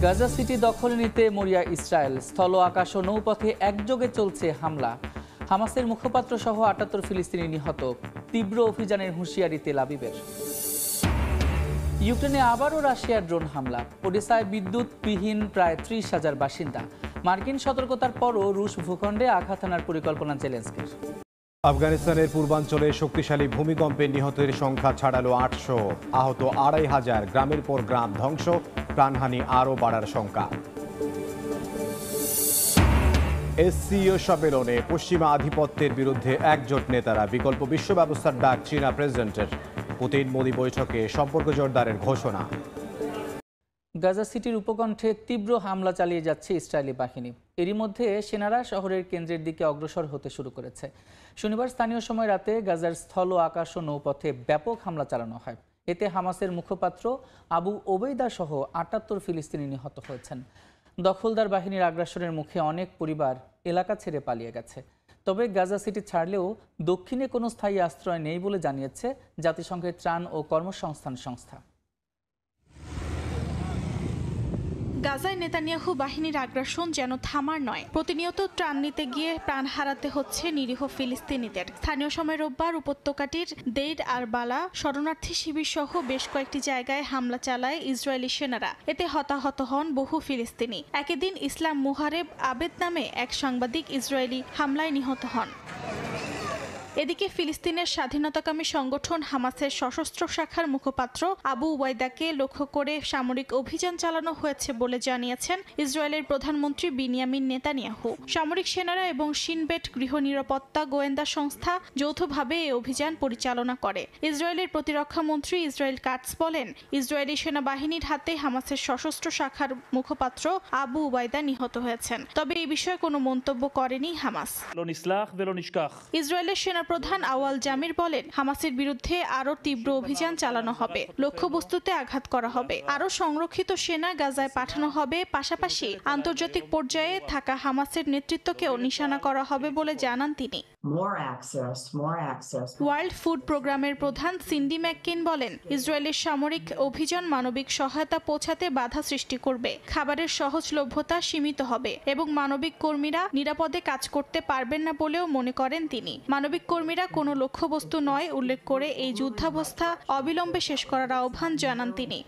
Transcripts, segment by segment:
Gaza city দখলে নিতে মরিয়া ইসরায়েল, স্থল আকাশ ও নৌপথে একযোগে চলছে হামলা। হামাসের মুখপাত্র সহ ৭৮ ফিলিস্তিনি নিহত। তীব্র অভিযানের হুঁশিয়ারি তেল আবিবের। ইউক্রেনে আবারও রাশিয়ার ড্রোন হামলা। ওডেসায় বিদ্যুৎবিহীন প্রায় ৩০,০০০ বাসিন্দা। মার্কিন সতর্কতার পরও রুশ ভূখণ্ডে আঘাত হানার পরিকল্পনা জেলেনস্কির। আফগানিস্তানের পূর্বাঞ্চলে শক্তিশালী ভূমিকম্পে নিহতের সংখ্যা ছাড়ালো ৮০০, আহত ২৫০০। গ্রামের পর গ্রাম ধ্বংস, প্রাণহানি আরও বাড়ার শঙ্কা। এসসিও সম্মেলনে পশ্চিমা আধিপত্যের বিরুদ্ধে একজোট নেতারা, বিকল্প বিশ্ব ব্যবস্থার ডাক চীনা প্রেসিডেন্টের। পুতিন মোদি বৈঠকে সম্পর্ক জোরদারের ঘোষণা। গাজা সিটির উপকণ্ঠে তীব্র হামলা চালিয়ে যাচ্ছে ইসরায়েলি বাহিনী। এরই মধ্যে সেনারা শহরের কেন্দ্রের দিকে অগ্রসর হতে শুরু করেছে। শনিবার স্থানীয় সময় রাতে গাজার স্থল, আকাশ ও নৌপথে ব্যাপক হামলা চালানো হয়। এতে হামাসের মুখপাত্র আবু ওবেইদা সহ ৭৮ ফিলিস্তিনি নিহত হয়েছেন। দখলদার বাহিনীর আগ্রাসনের মুখে অনেক পরিবার এলাকা ছেড়ে পালিয়ে গেছে। তবে গাজা সিটি ছাড়লেও দক্ষিণে কোনো স্থায়ী আশ্রয় নেই বলে জানিয়েছে জাতিসংঘের ত্রাণ ও কর্মসংস্থান সংস্থা। গাজায় নেতানিয়াহু বাহিনীর আগ্রাসন যেন থামার নয়। প্রতিনিয়ত ত্রাণ নিতে গিয়ে প্রাণ হারাতে হচ্ছে নিরীহ ফিলিস্তিনিদের। স্থানীয় সময় রোববার উপত্যকাটির দেইর আর বালা শরণার্থী শিবির সহ বেশ কয়েকটি জায়গায় হামলা চালায় ইসরায়েলি সেনারা। এতে হতাহত হন বহু ফিলিস্তিনি। একই দিন ইসলাম মুহারেব আবেদ নামে এক সাংবাদিক ইসরায়েলি হামলায় নিহত হন। এদিকে ফিলিস্তিনের স্বাধীনতাকামী সংগঠন হামাসের সশস্ত্র শাখার মুখপাত্র আবু ওবাইদাকে লক্ষ্য করে সামরিক অভিযান চালানো হয়েছে বলে জানিয়েছেন ইসরায়েলের প্রধানমন্ত্রী বিনিয়ামিন নেতানিয়াহু। সামরিক সেনারা এবং শিনবেট গৃহ নিরাপত্তা গোয়েন্দা সংস্থা যৌথভাবে এই অভিযান পরিচালনা করে। ইসরায়েলের প্রতিরক্ষা মন্ত্রী ইসরায়েল কাটস বলেন, ইসরায়েলি সেনাবাহিনীর হাতে হামাসের সশস্ত্র শাখার মুখপাত্র আবু ওবাইদা নিহত হয়েছেন। তবে এই বিষয়ে কোনো মন্তব্য করেনি হামাস। ইসরায়েলের সেনা প্রধান আওয়াল জামির বলেন, হামাসের বিরুদ্ধে আরও তীব্র অভিযান চালানো হবে, লক্ষ্যবস্তুতে আঘাত করা হবে, আরও সংরক্ষিত সেনা গাজায় পাঠানো হবে। পাশাপাশি আন্তর্জাতিক পর্যায়ে থাকা হামাসের নেতৃত্বকেও নিশানা করা হবে বলে জানান তিনি। ওয়ার্ল্ড ফুড প্রোগ্রামের প্রধান সিন্ডি ম্যাককেন বলেন, ইসরায়েলের সামরিক অভিযান মানবিক সহায়তা পৌঁছাতে বাধা সৃষ্টি করবে, খাবারের সহজলভ্যতা সীমিত হবে এবং মানবিক কর্মীরা নিরাপদে কাজ করতে পারবেন না বলেও মনে করেন তিনি। মানবিক কর্মীরা কোনো লক্ষ্যবস্তু নয় উল্লেখ করে এই যুদ্ধাবস্থা অবিলম্বে শেষ করার আহ্বান জানান তিনি।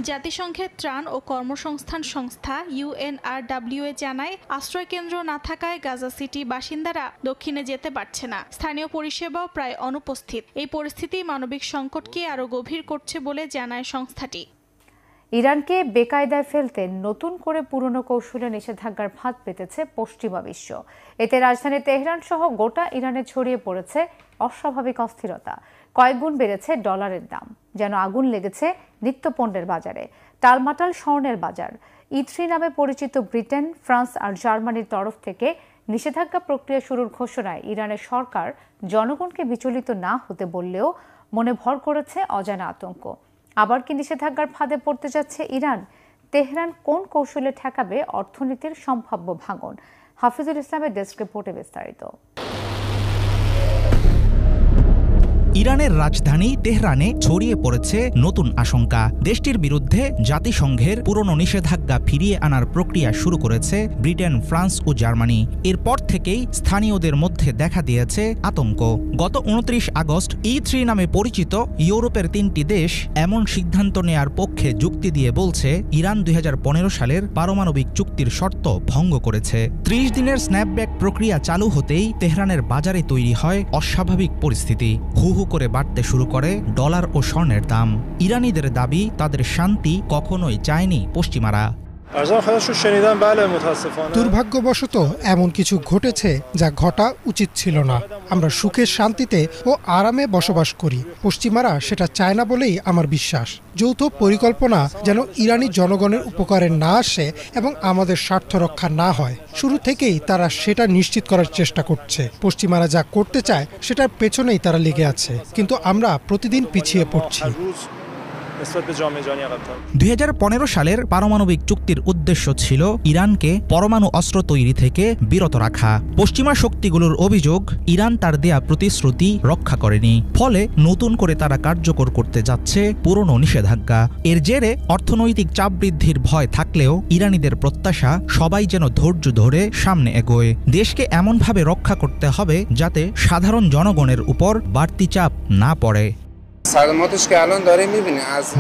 জাতিসংঘের ত্রাণ ও কর্মসংস্থান সংস্থা UNRWA জানায়, আশ্রয়কেন্দ্র না থাকায় গাজা সিটি বাসিন্দারা দক্ষিণে যেতে পারছে না। স্থানীয় পরিষেবাও প্রায় অনুপস্থিত। এই পরিস্থিতি মানবিক সংকটকে আরও গভীর করছে বলে জানায় সংস্থাটি। ইরানকে বেকায়দায় ফেলতে নতুন করে পুরনো কৌশলে নিষেধাজ্ঞার ফাঁদ পেতেছে পশ্চিমা বিশ্ব। এতে রাজধানী তেহরান সহ গোটা ইরানে ছড়িয়ে পড়েছে অস্বাভাবিক অস্থিরতা। কয়েকগুণ বেড়েছে ডলারের দাম, যেন আগুন লেগেছে নিত্যপণ্যের বাজারে। টালমাটাল স্বর্ণের বাজার। E3 নামে পরিচিত ব্রিটেন, ফ্রান্স আর জার্মানির তরফ থেকে নিষেধাজ্ঞা প্রক্রিয়া শুরুর ঘোষণায় ইরানের সরকার জনগণকে বিচলিত না হতে বললেও মনে ভর করেছে অজানা আতঙ্ক। আবার কি নিষেধাজ্ঞার ফাঁদে পড়তে যাচ্ছে ইরান? তেহরান কোন কৌশলে ঠেকাবে অর্থনীতির সম্ভাব্য ভাঙন? হাফিজুল ইসলামের ডেস্ক রিপোর্টে বিস্তারিত। ইরানের রাজধানী তেহরানে ছড়িয়ে পড়েছে নতুন আশঙ্কা। দেশটির বিরুদ্ধে জাতিসংঘের পুরনো নিষেধাজ্ঞা ফিরিয়ে আনার প্রক্রিয়া শুরু করেছে ব্রিটেন, ফ্রান্স ও জার্মানি। এরপর থেকেই স্থানীয়দের মধ্যে দেখা দিয়েছে আতঙ্ক। গত ২৯ আগস্ট E3 নামে পরিচিত ইউরোপের ৩টি দেশ এমন সিদ্ধান্ত নেয়ার পক্ষে যুক্তি দিয়ে বলছে, ইরান ২০১৫ সালের পারমাণবিক চুক্তির শর্ত ভঙ্গ করেছে। ৩০ দিনের স্ন্যাপব্যাক প্রক্রিয়া চালু হতেই তেহরানের বাজারে তৈরি হয় অস্বাভাবিক পরিস্থিতি। হু করে বাড়তে শুরু করে ডলার ও স্বর্ণের দাম। ইরানিদের দাবি, তাদের শান্তি কখনোই চায়নি পশ্চিমারা। দুর্ভাগ্যবশত এমন কিছু ঘটেছে যা ঘটা উচিত ছিল না। আমরা সুখে শান্তিতে ও আরামে বসবাস করি। পশ্চিমারা সেটা চায় না বলেই আমার বিশ্বাস। যৌথ পরিকল্পনা যেন ইরানি জনগণের উপকারে না আসে এবং আমাদের স্বার্থ রক্ষা না হয়। শুরু থেকেই তারা সেটা নিশ্চিত করার চেষ্টা করছে। পশ্চিমারা যা করতে চায় সেটার পেছনেই তারা লেগে আছে, কিন্তু আমরা প্রতিদিন পিছিয়ে পড়ছি। نسبت به جامعه جهانی عقب‌تر 2015 সালের পারমাণবিক চুক্তির উদ্দেশ্য ছিল ইরানকে পরমাণু অস্ত্র তৈরি থেকে বিরত রাখা। পশ্চিমা শক্তিগুলোর অভিযোগ, ইরান তার দেয়া প্রতিশ্রুতি রক্ষা করেনি, ফলে নতুন করে তারা কার্যকর করতে যাচ্ছে পুরনো নিষেধাজ্ঞা। এর জেরে অর্থনৈতিক চাপ বৃদ্ধির ভয় থাকলেও ইরানিদের প্রত্যাশা সবাই যেন ধৈর্য ধরে সামনে এগোয়। দেশকে এমনভাবে রক্ষা করতে হবে যাতে সাধারণ জনগণের উপর বাড়তি চাপ না পড়ে।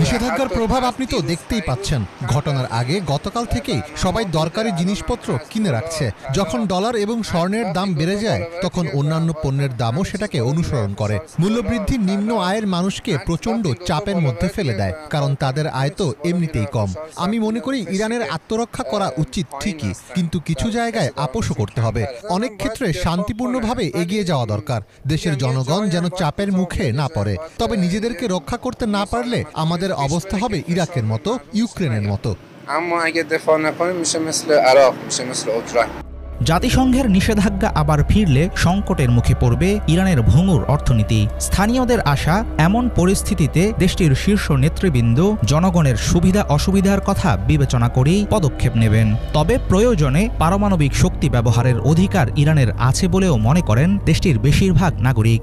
নিষেধাজ্ঞার প্রভাব আপনি তো দেখতেই পাচ্ছেন। ঘটনার আগে গতকাল থেকেই সবাই দরকারি জিনিসপত্র কিনে রাখছে। যখন ডলার এবং স্বর্ণের দাম বেড়ে যায় তখন অন্যান্য পণ্যের দামও সেটাকে অনুসরণ করে। মূল্যবৃদ্ধি নিম্ন আয়ের মানুষকে প্রচণ্ড চাপের মধ্যে ফেলে দেয়, কারণ তাদের আয় তো এমনিতেই কম। আমি মনে করি ইরানের আত্মরক্ষা করা উচিত ঠিকই, কিন্তু কিছু জায়গায় আপোষও করতে হবে। অনেক ক্ষেত্রে শান্তিপূর্ণভাবে এগিয়ে যাওয়া দরকার। দেশের জনগণ যেন চাপের মুখে না পড়ে। তবে নিজেদেরকে রক্ষা করতে না পারলে আমাদের অবস্থা হবে ইরাকের মতো, ইউক্রেনের মতো। জাতিসংঘের নিষেধাজ্ঞা আবার ফিরলে সংকটের মুখে পড়বে ইরানের ভঙ্গুর অর্থনীতি। স্থানীয়দের আশা, এমন পরিস্থিতিতে দেশটির শীর্ষ নেতৃবৃন্দ জনগণের সুবিধা অসুবিধার কথা বিবেচনা করেই পদক্ষেপ নেবেন। তবে প্রয়োজনে পারমাণবিক শক্তি ব্যবহারের অধিকার ইরানের আছে বলেও মনে করেন দেশটির বেশিরভাগ নাগরিক।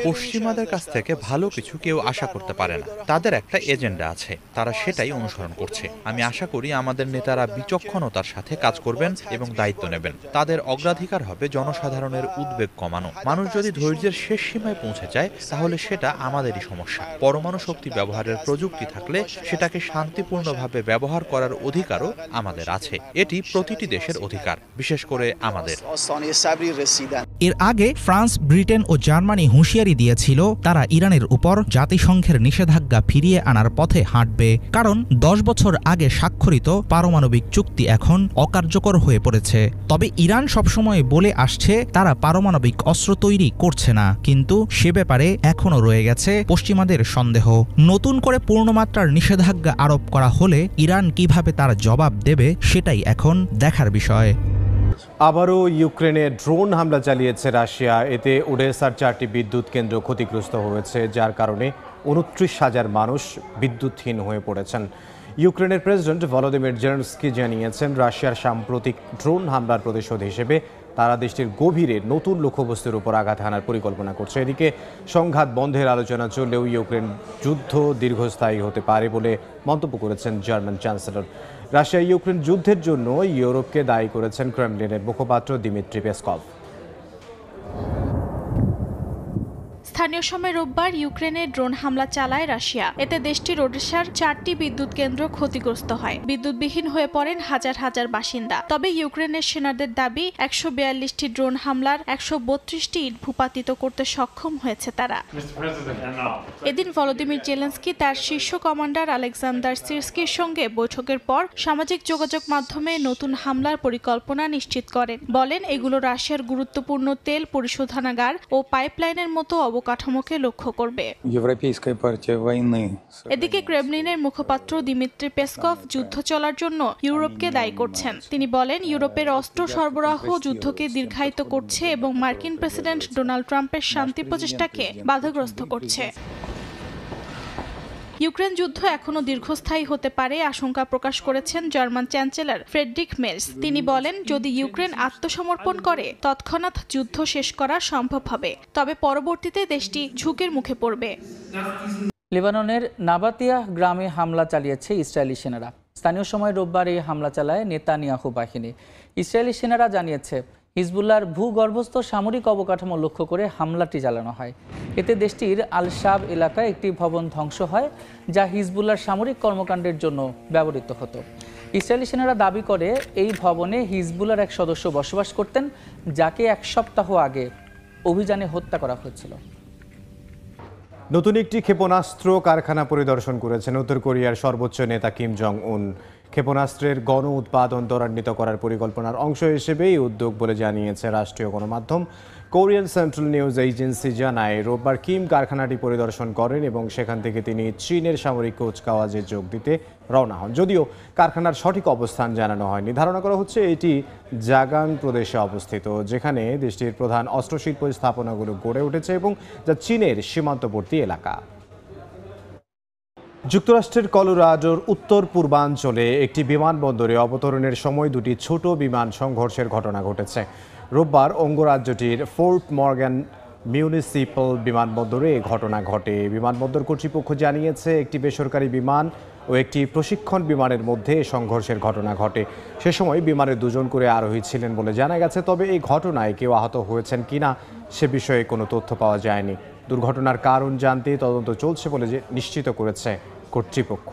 পশ্চিমাদের কাছ থেকে ভালো কিছু কেউ আশা করতে পারে না। তাদের একটা এজেন্ডা আছে, তারা সেটাই অনুসরণ করছে। আমি আশা করি আমাদের নেতারা বিচক্ষণতার সাথে কাজ করবেন এবং দায়িত্ব নেবেন। তাদের অগ্রাধিকার হবে জনসাধারণের উদ্বেগ কমানো। মানুষ যদি ধৈর্যের শেষ সীমায় পৌঁছে যায় তাহলে সেটা আমাদেরই সমস্যা। পরমাণু শক্তি ব্যবহারের প্রযুক্তি থাকলে সেটাকে শান্তিপূর্ণভাবে ব্যবহার করার অধিকারও আমাদের আছে। এটি প্রতিটি দেশের অধিকার, বিশেষ করে আমাদের। এর আগে ফ্রান্স, ব্রিটেন ও জার্মানি হুঁশিয়ারি দিয়েছিল তারা ইরানের উপর জাতিসংঘের নিষেধাজ্ঞা ফিরিয়ে আনার পথে হাঁটবে, কারণ 10 বছর আগে স্বাক্ষরিত পারমাণবিক চুক্তি এখন অকার্যকর হয়ে পড়েছে। তবে ইরান সবসময় বলে আসছে তারা পারমাণবিক অস্ত্র তৈরি করছে না, কিন্তু সে ব্যাপারে এখনও রয়ে গেছে পশ্চিমাদের সন্দেহ। নতুন করে পূর্ণমাত্রার নিষেধাজ্ঞা আরোপ করা হলে ইরান কিভাবে তার জবাব দেবে সেটাই এখন দেখার বিষয়। আবারও ইউক্রেনে ড্রোন হামলা চালিয়েছে রাশিয়া। এতে ওডেসার 4টি বিদ্যুৎ কেন্দ্র ক্ষতিগ্রস্ত হয়েছে, যার কারণে 29,000 মানুষ বিদ্যুৎহীন হয়ে পড়েছেন। ইউক্রেনের প্রেসিডেন্ট ভলোদিমির জেলেনস্কি জানিয়েছেন রাশিয়ার সাম্প্রতিক ড্রোন হামলার প্রতিশোধ হিসেবে তারা দেশটির গভীরে নতুন লক্ষ্যবস্তুর উপর আঘাত হানার পরিকল্পনা করছে। এদিকে সংঘাত বন্ধের আলোচনা চললেও ইউক্রেন যুদ্ধ দীর্ঘস্থায়ী হতে পারে বলে মন্তব্য করেছেন জার্মান চ্যান্সেলর। রাশিয়া ইউক্রেন যুদ্ধের জন্য ইউরোপকে দায়ী করেছেন ক্রেমলিনের মুখপাত্র দিমিত্রি পেসকভ। স্থানীয় সময় রোববার ইউক্রেনে ড্রোন হামলা চালায় রাশিয়া। এতে দেশটির ওডেসার 4টি বিদ্যুৎ কেন্দ্র ক্ষতিগ্রস্ত হয়। বিদ্যুৎবিহীন হয়ে পড়েন হাজার হাজার বাসিন্দা। তবে ইউক্রেনের সেনাদের দাবি 142টি ড্রোন হামলার 132টি ইট ভূপাতিত করতে সক্ষম হয়েছে তারা। এদিন ভলোদিমির জেলেনস্কি তার শীর্ষ কমান্ডার আলেকজান্ডার সিরস্কির সঙ্গে বৈঠকের পর সামাজিক যোগাযোগ মাধ্যমে নতুন হামলার পরিকল্পনা নিশ্চিত করেন। বলেন এগুলো রাশিয়ার গুরুত্বপূর্ণ তেল পরিশোধনাগার ও পাইপলাইনের মতো অবকাঠামোকে লক্ষ্য করবে। এদিকে ক্রেমলিনের মুখপাত্র দিমিত্রি পেসকভ যুদ্ধ চলার জন্য ইউরোপকে দায়ী করছেন। তিনি বলেন ইউরোপের অস্ত্র সরবরাহ যুদ্ধকে দীর্ঘায়িত করছে এবং মার্কিন প্রেসিডেন্ট ডোনাল্ড ট্রাম্পের শান্তি প্রচেষ্টাকে বাধাগ্রস্ত করছে। ইউক্রেন যুদ্ধ এখনো দীর্ঘস্থায়ী হতে পারে আশঙ্কা প্রকাশ করেছেন জার্মান চ্যান্সেলর ফ্রেডরিক মের্জ। তিনি বলেন যদি ইউক্রেন আত্মসমর্পণ করে তৎক্ষণাৎ যুদ্ধ শেষ করা সম্ভব হবে, তবে পরবর্তীতে দেশটি ঝুঁকির মুখে পড়বে। লেবাননের নাবাতিয়া গ্রামে হামলা চালিয়েছে ইসরায়েলি সেনারা। স্থানীয় সময় রোববার এই হামলা চালায় নেতানিয়াহু বাহিনী। ইসরায়েলি সেনারা জানিয়েছে হিজবুল্লাহর ভূগর্ভস্থ সামরিক অবকাঠামো লক্ষ্য করে হামলাটি চালানো হয়। এতে দেশটির আল শাব এলাকায় একটি ভবন ধ্বংস হয়, যা হিজবুল্লাহর সামরিক কর্মকাণ্ডের জন্য ব্যবহৃত হতো। ইসরায়েলি সেনারা দাবি করে এই ভবনে হিজবুল্লাহর এক সদস্য বসবাস করতেন, যাকে 1 সপ্তাহ আগে অভিযানে হত্যা করা হয়েছিল। নতুন একটি ক্ষেপণাস্ত্র কারখানা পরিদর্শন করেছেন উত্তর কোরিয়ার সর্বোচ্চ নেতা কিম জং উন। ক্ষেপণাস্ত্রের গণ উৎপাদন ত্বরান্বিত করার পরিকল্পনার অংশ হিসেবে এই উদ্যোগ বলে জানিয়েছে রাষ্ট্রীয় গণমাধ্যম। কোরিয়ান সেন্ট্রাল নিউজ এজেন্সি জানায় রোববার কিম কারখানাটি পরিদর্শন করেন এবং সেখান থেকে তিনি চীনের সামরিক কুচকাওয়াজে যোগ দিতে রওনা হন। যদিও কারখানার সঠিক অবস্থান জানানো হয়নি। ধারণা করা হচ্ছে এটি জাগান প্রদেশে অবস্থিত, যেখানে দেশটির প্রধান অস্ত্রশিল্প স্থাপনাগুলো গড়ে উঠেছে এবং যা চীনের সীমান্তবর্তী এলাকা। যুক্তরাষ্ট্রের কলোরাডোর উত্তর পূর্বাঞ্চলে একটি বিমানবন্দরে অবতরণের সময় দুটি ছোট বিমান সংঘর্ষের ঘটনা ঘটেছে। রোববার অঙ্গরাজ্যটির ফোর্ট মর্গান মিউনিসিপ্যাল বিমানবন্দরে এই ঘটনা ঘটে। বিমানবন্দর কর্তৃপক্ষ জানিয়েছে একটি বেসরকারি বিমান ও একটি প্রশিক্ষণ বিমানের মধ্যে সংঘর্ষের ঘটনা ঘটে। সে সময় বিমানে 2 জন করে আরোহী ছিলেন বলে জানা গেছে। তবে এই ঘটনায় কেউ আহত হয়েছেন কিনা সে বিষয়ে কোনো তথ্য পাওয়া যায়নি। দুর্ঘটনার কারণ জানতে তদন্ত চলছে বলে নিশ্চিত করেছে কর্তৃপক্ষ।